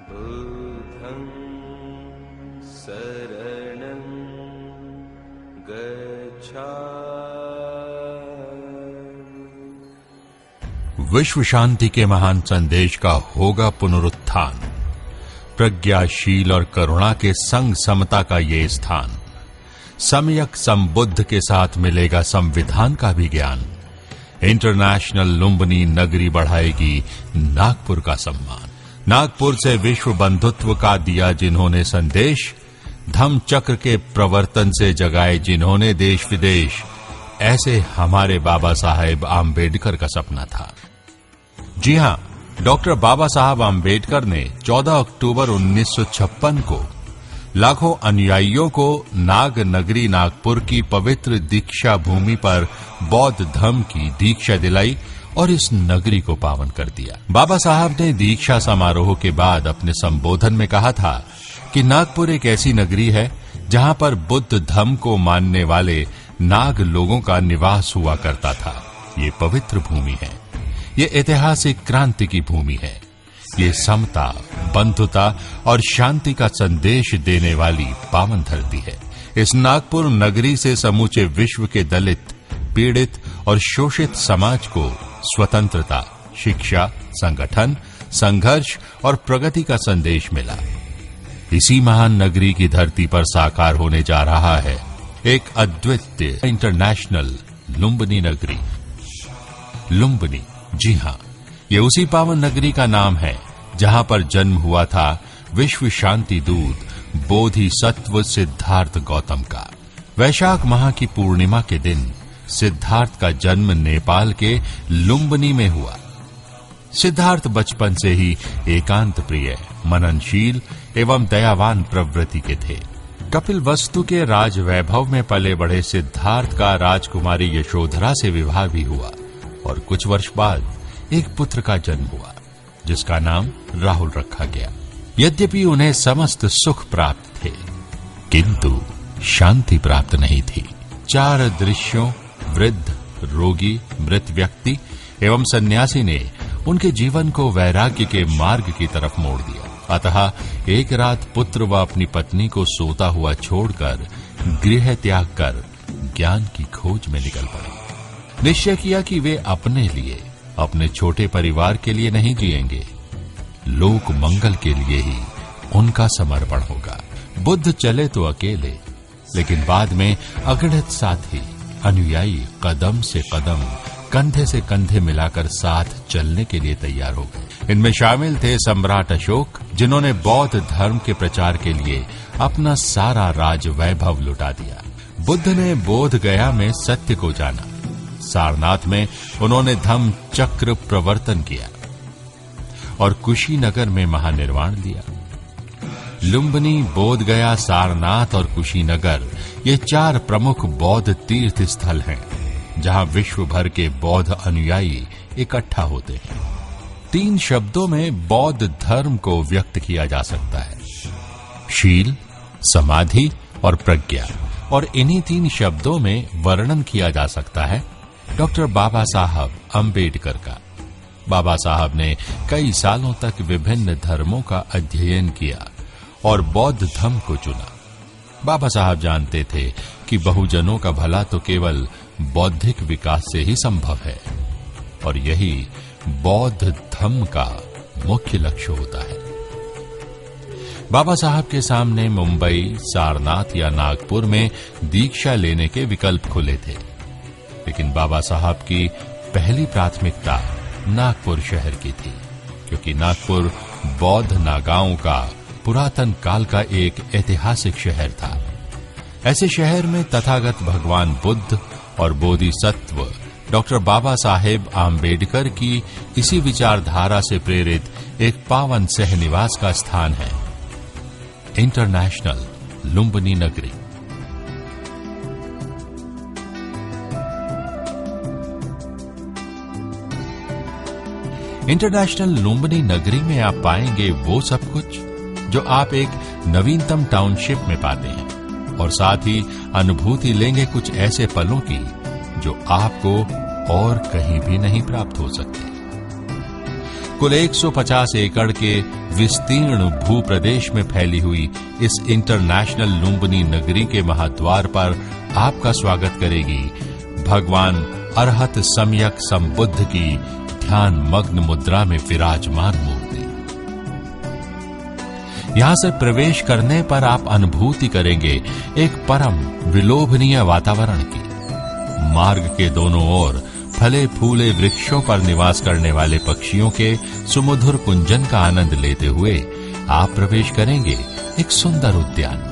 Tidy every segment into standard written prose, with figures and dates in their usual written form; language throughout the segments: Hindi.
बुद्धं शरणं गच्छामि। विश्व शांति के महान संदेश का होगा पुनरुत्थान। प्रज्ञाशील और करुणा के संग समता का ये स्थान। सम्यक संबुद्ध के साथ मिलेगा संविधान का भी ज्ञान। इंटरनेशनल लुम्बिनी नगरी बढ़ाएगी नागपुर का सम्मान। नागपुर से विश्व बंधुत्व का दिया जिन्होंने संदेश, धम्म चक्र के प्रवर्तन से जगाए जिन्होंने देश विदेश, ऐसे हमारे बाबा साहेब आम्बेडकर का सपना था। जी हां, डॉक्टर बाबा साहब आम्बेडकर ने 14 अक्टूबर 1956 को लाखों अनुयायियों को नाग नगरी नागपुर की पवित्र दीक्षा भूमि पर बौद्ध धर्म की दीक्षा दिलाई और इस नगरी को पावन कर दिया। बाबा साहब ने दीक्षा समारोह के बाद अपने संबोधन में कहा था कि नागपुर एक ऐसी नगरी है जहां पर बुद्ध धर्म को मानने वाले नाग लोगों का निवास हुआ करता था। ये पवित्र भूमि है, ये ऐतिहासिक क्रांति की भूमि है, ये समता, बंधुता और शांति का संदेश देने वाली पावन धरती है। इस नागपुर नगरी से समूचे विश्व के दलित, पीड़ित और शोषित समाज को स्वतंत्रता, शिक्षा, संगठन, संघर्ष और प्रगति का संदेश मिला। इसी महान नगरी की धरती पर साकार होने जा रहा है एक अद्वितीय इंटरनेशनल लुम्बिनी नगरी। लुम्बिनी, जी हां, ये उसी पावन नगरी का नाम है जहां पर जन्म हुआ था विश्व शांति दूत बोधिसत्व सिद्धार्थ गौतम का। वैशाख माह की पूर्णिमा के दिन सिद्धार्थ का जन्म नेपाल के लुम्बिनी में हुआ। सिद्धार्थ बचपन से ही एकांत प्रिय, मननशील एवं दयावान प्रवृत्ति के थे। कपिल वस्तु के राज वैभव में पले बढ़े सिद्धार्थ का राजकुमारी यशोधरा से विवाह भी हुआ और कुछ वर्ष बाद एक पुत्र का जन्म हुआ जिसका नाम राहुल रखा गया। यद्यपि उन्हें समस्त सुख प्राप्त थे किंतु शांति प्राप्त नहीं थी। 4 दृश्यों, वृद्ध, रोगी, मृत व्यक्ति एवं सन्यासी ने उनके जीवन को वैराग्य के मार्ग की तरफ मोड़ दिया। अतः एक रात पुत्र व अपनी पत्नी को सोता हुआ छोड़कर गृह त्याग कर ज्ञान की खोज में निकल पड़े। निश्चय किया कि वे अपने लिए, अपने छोटे परिवार के लिए नहीं जिएंगे, लोक मंगल के लिए ही उनका समर्पण होगा। बुद्ध चले तो अकेले, लेकिन बाद में अगणित साथी, अनुयायी कदम से कदम, कंधे से कंधे मिलाकर साथ चलने के लिए तैयार हो गए। इनमें शामिल थे सम्राट अशोक, जिन्होंने बौद्ध धर्म के प्रचार के लिए अपना सारा राज वैभव लुटा दिया। बुद्ध ने बोध गया में सत्य को जाना। सारनाथ में उन्होंने धम्म चक्र प्रवर्तन किया और कुशीनगर में महानिर्वाण दिया। लुम्बिनी, बोध गया, सारनाथ और कुशीनगर ये 4 प्रमुख बौद्ध तीर्थ स्थल हैं जहां विश्व भर के बौद्ध अनुयायी इकट्ठा होते हैं। 3 शब्दों में बौद्ध धर्म को व्यक्त किया जा सकता है, शील, समाधि और प्रज्ञा। और इन्हीं 3 शब्दों में वर्णन किया जा सकता है डॉक्टर बाबा साहब आम्बेडकर का। बाबा साहब ने कई सालों तक विभिन्न धर्मों का अध्ययन किया और बौद्ध धर्म को चुना। बाबा साहब जानते थे कि बहुजनों का भला तो केवल बौद्धिक विकास से ही संभव है और यही बौद्ध धर्म का मुख्य लक्ष्य होता है। बाबा साहब के सामने मुंबई, सारनाथ या नागपुर में दीक्षा लेने के विकल्प खुले थे, लेकिन बाबा साहब की पहली प्राथमिकता नागपुर शहर की थी, क्योंकि नागपुर बौद्ध नागाओं का पुरातन काल का एक ऐतिहासिक शहर था। ऐसे शहर में तथागत भगवान बुद्ध और बोधिसत्व डॉक्टर बाबा साहेब आम्बेडकर की इसी विचारधारा से प्रेरित एक पावन सहनिवास का स्थान है, इंटरनेशनल लुम्बिनी नगरी। इंटरनेशनल लुम्बिनी नगरी में आप पाएंगे वो सब कुछ जो आप एक नवीनतम टाउनशिप में पाते हैं, और साथ ही अनुभूति लेंगे कुछ ऐसे पलों की जो आपको और कहीं भी नहीं प्राप्त हो सकते। कुल 150 एकड़ के विस्तीर्ण भूप्रदेश में फैली हुई इस इंटरनेशनल लुम्बिनी नगरी के महाद्वार पर आपका स्वागत करेगी भगवान अरहत सम्यक संबुद्ध की ध्यान मग्न मुद्रा में विराजमान मूर्ति। यहां से प्रवेश करने पर आप अनुभूति करेंगे एक परम विलोभनीय वातावरण की। मार्ग के दोनों ओर फले फूले वृक्षों पर निवास करने वाले पक्षियों के सुमधुर कुंजन का आनंद लेते हुए आप प्रवेश करेंगे एक सुंदर उद्यान में।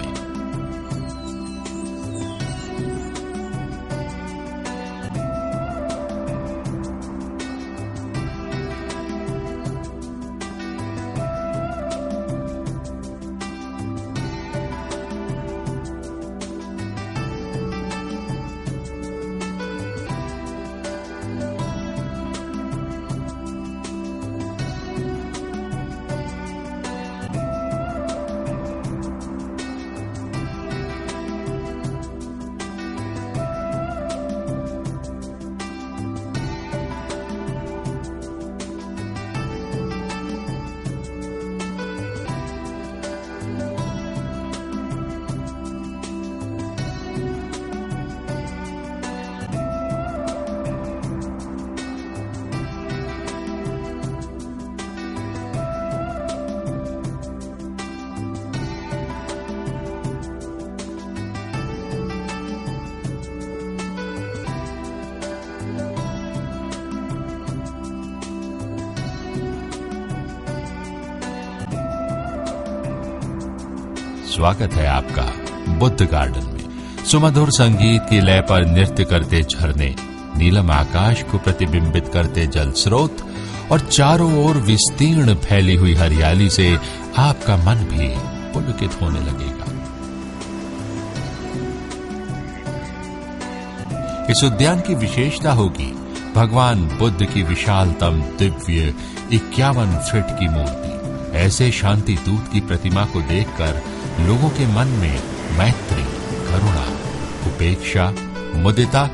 स्वागत है आपका बुद्ध गार्डन में। सुमधुर संगीत की लय पर नृत्य करते झरने, नीलम आकाश को प्रतिबिंबित करते जल स्रोत और चारों ओर विस्तीर्ण फैली हुई हरियाली से आपका मन भी पुलकित होने लगेगा। इस उद्यान की विशेषता होगी भगवान बुद्ध की विशालतम दिव्य 51 फीट की मूर्ति। ऐसे शांति दूत की प्रतिमा को देखकर लोगों के मन में मैत्री, करुणा, उपेक्षा, मुदिता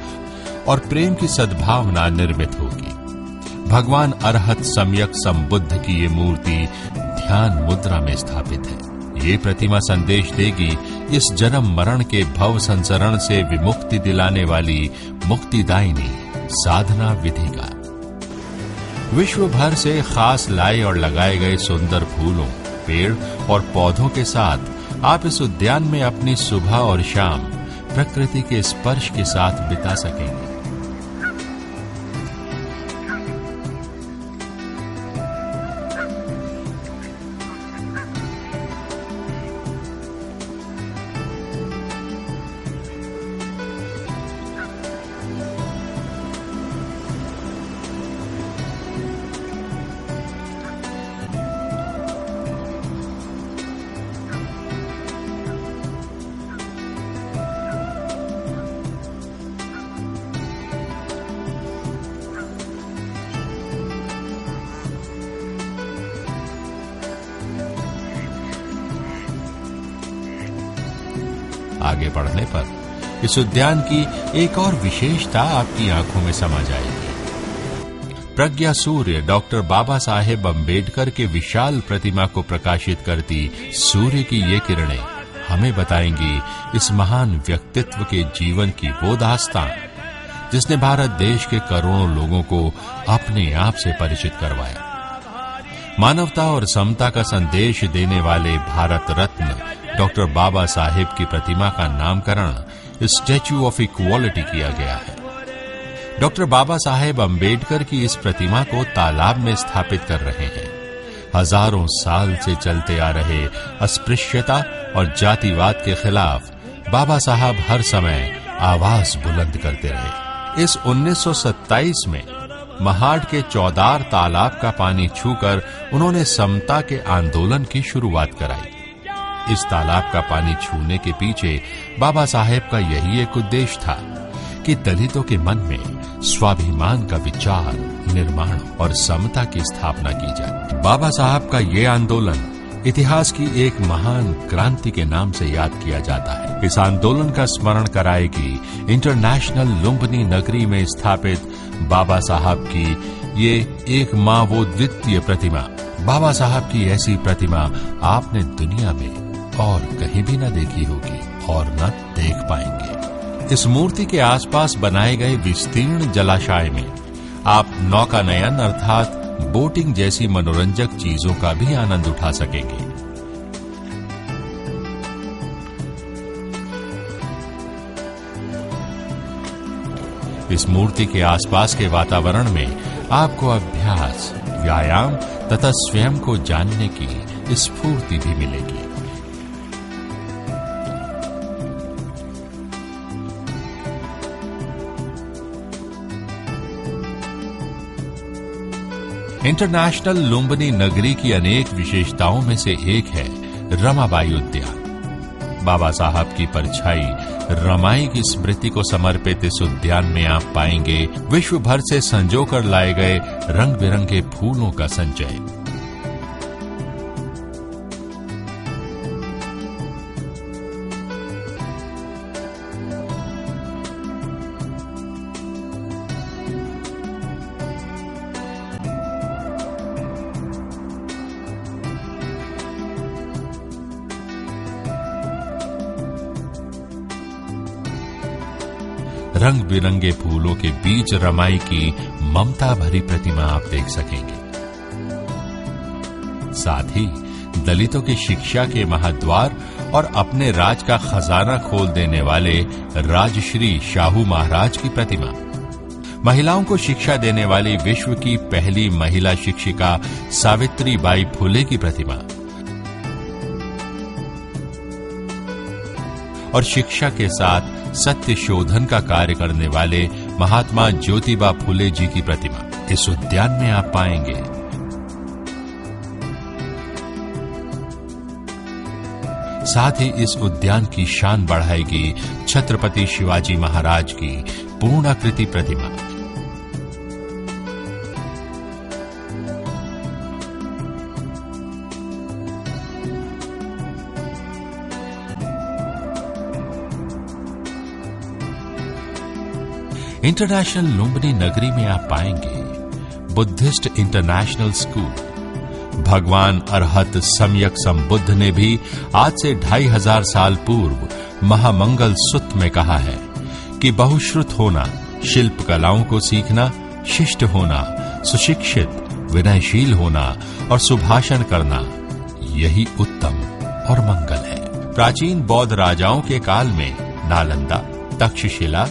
और प्रेम की सद्भावना निर्मित होगी। भगवान अरहत सम्यक संबुद्ध की ये मूर्ति ध्यान मुद्रा में स्थापित है। ये प्रतिमा संदेश देगी इस जन्म मरण के भव संसरण से विमुक्ति दिलाने वाली मुक्तिदायिनी साधना विधि का। विश्व भर से खास लाए और लगाए गए सुंदर फूलों, पेड़ और पौधों के साथ आप इस उद्यान में अपनी सुबह और शाम प्रकृति के स्पर्श के साथ बिता सकेंगे। आगे बढ़ने पर इस उद्यान की एक और विशेषता आपकी आंखों में समा जाएगी। प्रज्ञा सूर्य डॉक्टर बाबा साहेब अम्बेडकर के विशाल प्रतिमा को प्रकाशित करती सूर्य की ये किरणें हमें बताएंगी इस महान व्यक्तित्व के जीवन की वो दास्तान जिसने भारत देश के करोड़ों लोगों को अपने आप से परिचित करवाया। मानवता और समता का संदेश देने वाले भारत रत्न डॉक्टर बाबा साहेब की प्रतिमा का नामकरण स्टैच्यू ऑफ इक्वालिटी किया गया है। डॉक्टर बाबा साहेब अम्बेडकर की इस प्रतिमा को तालाब में स्थापित कर रहे हैं। हजारों साल से चलते आ रहे अस्पृश्यता और जातिवाद के खिलाफ बाबा साहब हर समय आवाज बुलंद करते रहे। इस 1927 में महाड के चौदार तालाब का पानी छूकर उन्होंने समता के आंदोलन की शुरुआत कराई। इस तालाब का पानी छूने के पीछे बाबा साहेब का यही एक उद्देश्य था कि दलितों के मन में स्वाभिमान का विचार, निर्माण और समता की स्थापना की जाए। बाबा साहब का ये आंदोलन इतिहास की एक महान क्रांति के नाम से याद किया जाता है। इस आंदोलन का स्मरण कराएगी इंटरनेशनल लुम्बिनी नगरी में स्थापित बाबा साहब की ये एक मां वो द्वितीय प्रतिमा, बाबा साहब की ऐसी प्रतिमा आपने दुनिया में और कहीं भी न देखी होगी और न देख पाएंगे। इस मूर्ति के आसपास बनाए गए विस्तीर्ण जलाशय में आप नौकानयन अर्थात बोटिंग जैसी मनोरंजक चीजों का भी आनंद उठा सकेंगे। इस मूर्ति के आसपास के वातावरण में आपको अभ्यास, व्यायाम तथा स्वयं को जानने की स्फूर्ति भी मिलेगी। इंटरनेशनल लुम्बिनी नगरी की अनेक विशेषताओं में से एक है रमाबाई उद्यान। बाबा साहब की परछाई रमाई की स्मृति को समर्पित इस उद्यान में आप पाएंगे विश्व भर से संजोकर लाए गए रंग बिरंगे फूलों का संचय। रंग बिरंगे फूलों के बीच रमाई की ममता भरी प्रतिमा आप देख सकेंगे। साथ ही दलितों की शिक्षा के महाद्वार और अपने राज का खजाना खोल देने वाले राजश्री शाहू महाराज की प्रतिमा, महिलाओं को शिक्षा देने वाली विश्व की पहली महिला शिक्षिका सावित्रीबाई फुले की प्रतिमा और शिक्षा के साथ सत्य शोधन का कार्य करने वाले महात्मा ज्योतिबा फुले जी की प्रतिमा इस उद्यान में आप पाएंगे। साथ ही इस उद्यान की शान बढ़ाएगी छत्रपति शिवाजी महाराज की पूर्णाकृति प्रतिमा। इंटरनेशनल लुम्बिनी नगरी में आप पाएंगे बुद्धिस्ट इंटरनेशनल स्कूल। भगवान अरहत सम्यक संबुद्ध ने भी आज से 2500 साल पूर्व महामंगल सूत्र में कहा है कि बहुश्रुत होना, शिल्प कलाओं को सीखना, शिष्ट होना, सुशिक्षित, विनयशील होना और सुभाषण करना, यही उत्तम और मंगल है। प्राचीन बौद्ध राजाओं के काल में नालंदा, तक्षशिला,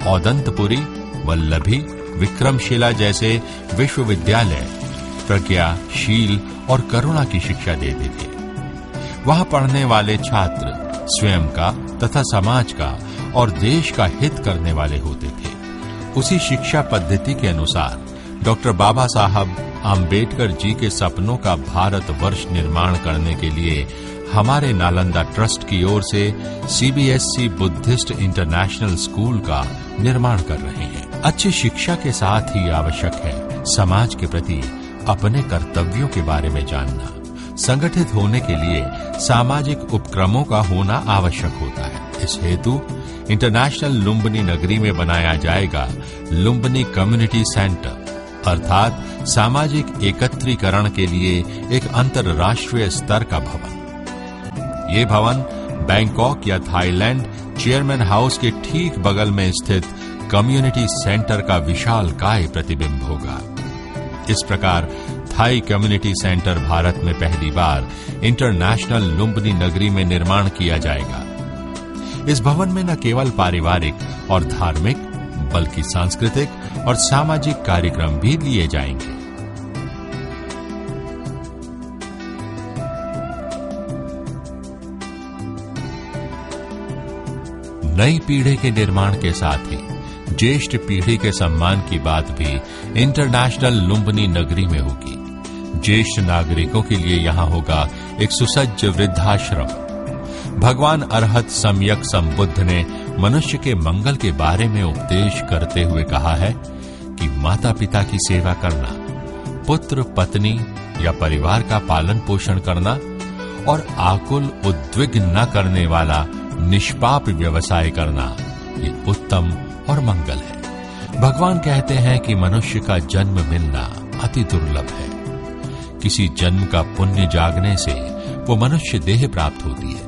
औदंतपुरी, वल्लभी, विक्रमशिला जैसे विश्वविद्यालय प्रज्ञा, शील और करुणा की शिक्षा देते थे। वहां पढ़ने वाले छात्र स्वयं का तथा समाज का और देश का हित करने वाले होते थे। उसी शिक्षा पद्धति के अनुसार डॉक्टर बाबा साहब आम्बेडकर जी के सपनों का भारतवर्ष निर्माण करने के लिए हमारे नालंदा ट्रस्ट की ओर से सीबीएसई बुद्धिस्ट इंटरनेशनल स्कूल का निर्माण कर रहे हैं। अच्छी शिक्षा के साथ ही आवश्यक है समाज के प्रति अपने कर्तव्यों के बारे में जानना। संगठित होने के लिए सामाजिक उपक्रमों का होना आवश्यक होता है। इस हेतु इंटरनेशनल लुम्बिनी नगरी में बनाया जाएगा लुम्बिनी कम्युनिटी सेंटर, अर्थात सामाजिक एकत्रीकरण के लिए एक अंतर्राष्ट्रीय स्तर का भवन। ये भवन बैंकॉक या थाईलैंड चेयरमैन हाउस के ठीक बगल में स्थित कम्युनिटी सेंटर का विशालकाय प्रतिबिंब होगा। इस प्रकार थाई कम्युनिटी सेंटर भारत में पहली बार इंटरनेशनल लुम्बिनी नगरी में निर्माण किया जाएगा। इस भवन में न केवल पारिवारिक और धार्मिक बल्कि सांस्कृतिक और सामाजिक कार्यक्रम भी लिए जाएंगे। नई पीढ़ी के निर्माण के साथ ही ज्येष्ठ पीढ़ी के सम्मान की बात भी इंटरनेशनल लुम्बिनी नगरी में होगी। ज्येष्ठ नागरिकों के लिए यहां होगा एक सुसज्ज वृद्धाश्रम। भगवान अरहत सम्यक संबुद्ध ने मनुष्य के मंगल के बारे में उपदेश करते हुए कहा है कि माता पिता की सेवा करना, पुत्र पत्नी या परिवार का पालन पोषण करना और आकुल उद्विग्न न करने वाला निष्पाप व्यवसाय करना, ये उत्तम और मंगल है। भगवान कहते हैं कि मनुष्य का जन्म मिलना अति दुर्लभ है। किसी जन्म का पुण्य जागने से वो मनुष्य देह प्राप्त होती है।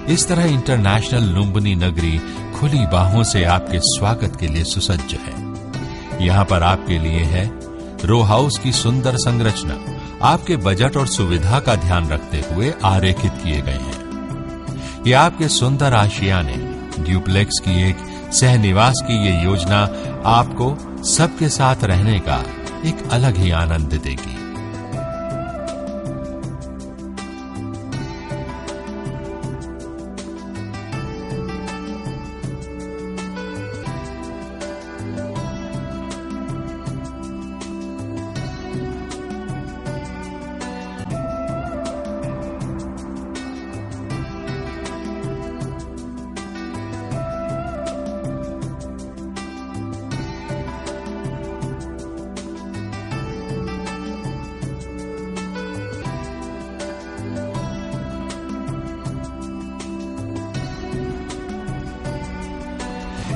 इस तरह इंटरनेशनल लुम्बिनी नगरी खुली बाहों से आपके स्वागत के लिए सुसज्ज है। यहाँ पर आपके लिए है रो हाउस की सुंदर संरचना, आपके बजट और सुविधा का ध्यान रखते हुए आरेखित किए गए हैं। ये आपके सुंदर आशियाने, ड्यूप्लेक्स की एक सहनिवास की ये योजना आपको सबके साथ रहने का एक अलग ही आनंद देगी।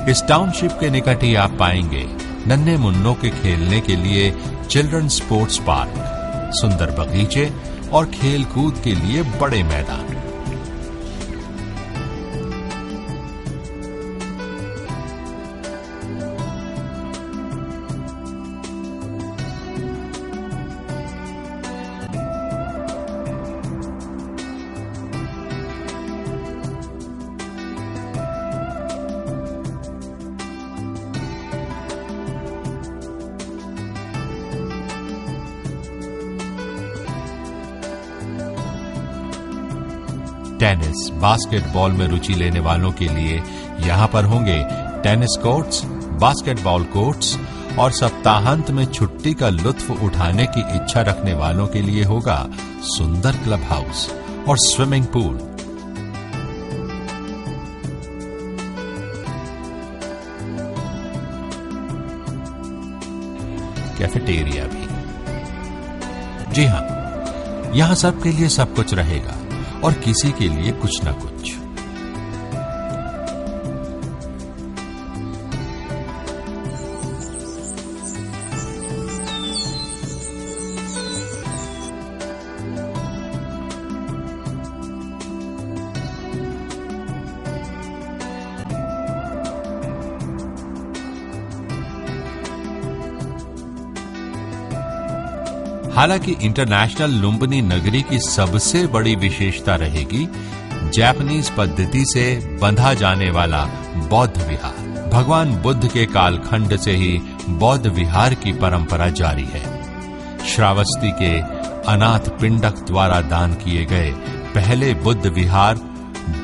इस टाउनशिप के निकट ही आप पाएंगे नन्हे मुन्नों के खेलने के लिए चिल्ड्रन स्पोर्ट्स पार्क, सुंदर बगीचे और खेल कूद के लिए बड़े मैदान। टेनिस, बास्केटबॉल में रुचि लेने वालों के लिए यहां पर होंगे टेनिस कोर्ट्स, बास्केटबॉल कोर्ट्स और सप्ताहांत में छुट्टी का लुत्फ उठाने की इच्छा रखने वालों के लिए होगा सुंदर क्लब हाउस और स्विमिंग पूल। कैफेटेरिया भी। जी हां, यहां सबके लिए सब कुछ रहेगा और किसी के लिए कुछ ना कुछ। हालांकि इंटरनेशनल लुम्बिनी नगरी की सबसे बड़ी विशेषता रहेगी जापानीज पद्धति से बंधा जाने वाला बौद्ध विहार। भगवान बुद्ध के कालखंड से ही बौद्ध विहार की परंपरा जारी है। श्रावस्ती के अनाथ पिंडक द्वारा दान किए गए पहले बुद्ध विहार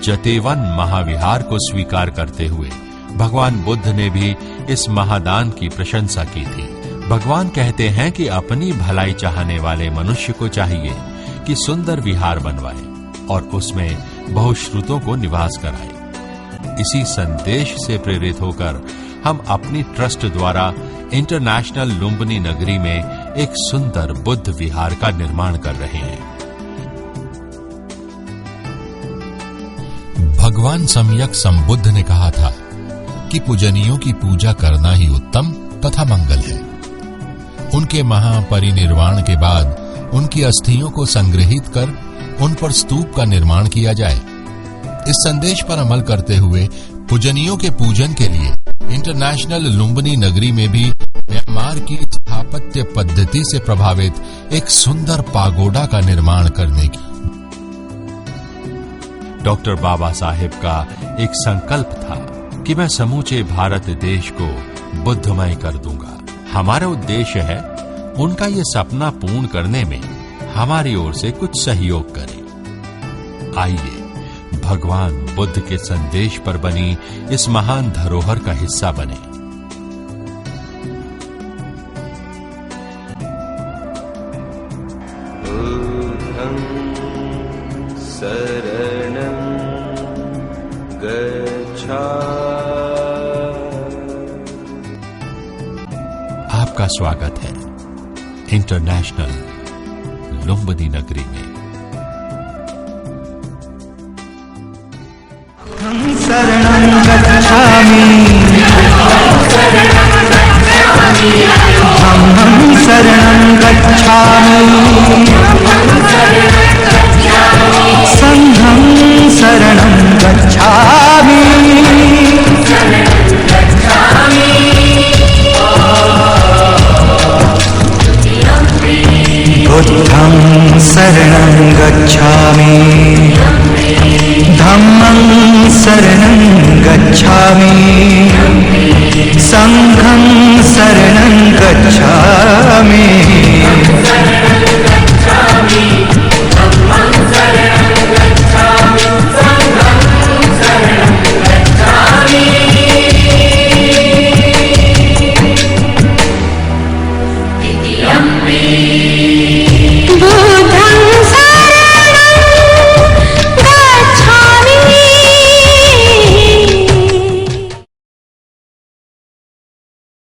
जतेवन महाविहार को स्वीकार करते हुए भगवान बुद्ध ने भी इस महादान की प्रशंसा की थी। भगवान कहते हैं कि अपनी भलाई चाहने वाले मनुष्य को चाहिए कि सुंदर विहार बनवाए और उसमें बहुश्रुतों को निवास कराए। इसी संदेश से प्रेरित होकर हम अपनी ट्रस्ट द्वारा इंटरनेशनल लुम्बिनी नगरी में एक सुंदर बुद्ध विहार का निर्माण कर रहे हैं। भगवान सम्यक संबुद्ध ने कहा था कि पूजनियों की पूजा करना ही उत्तम तथा मंगल है। उनके महापरिनिर्वाण के बाद उनकी अस्थियों को संग्रहित कर उन पर स्तूप का निर्माण किया जाए। इस संदेश पर अमल करते हुए पूजनियों के पूजन के लिए इंटरनेशनल लुम्बिनी नगरी में भी म्यांमार की स्थापत्य पद्धति से प्रभावित एक सुंदर पागोडा का निर्माण करने की डॉक्टर बाबा साहेब का एक संकल्प था कि मैं समूचे भारत देश को बुद्धमय कर दूंगा। हमारा उद्देश्य है उनका ये सपना पूर्ण करने में हमारी ओर से कुछ सहयोग करें। आइए भगवान बुद्ध के संदेश पर बनी इस महान धरोहर का हिस्सा बने। बुद्धं शरणं गच्छामि। आपका स्वागत है इंटरनेशनल लुम्बिनी नगरी में। शरणं गच्छामि, धम्मं शरणं गच्छामि, संघं शरणं गच्छामि, बुद्धं शरणं गच्छामि, धम्मं शरणं गच्छामि, संघं शरणं गच्छामि।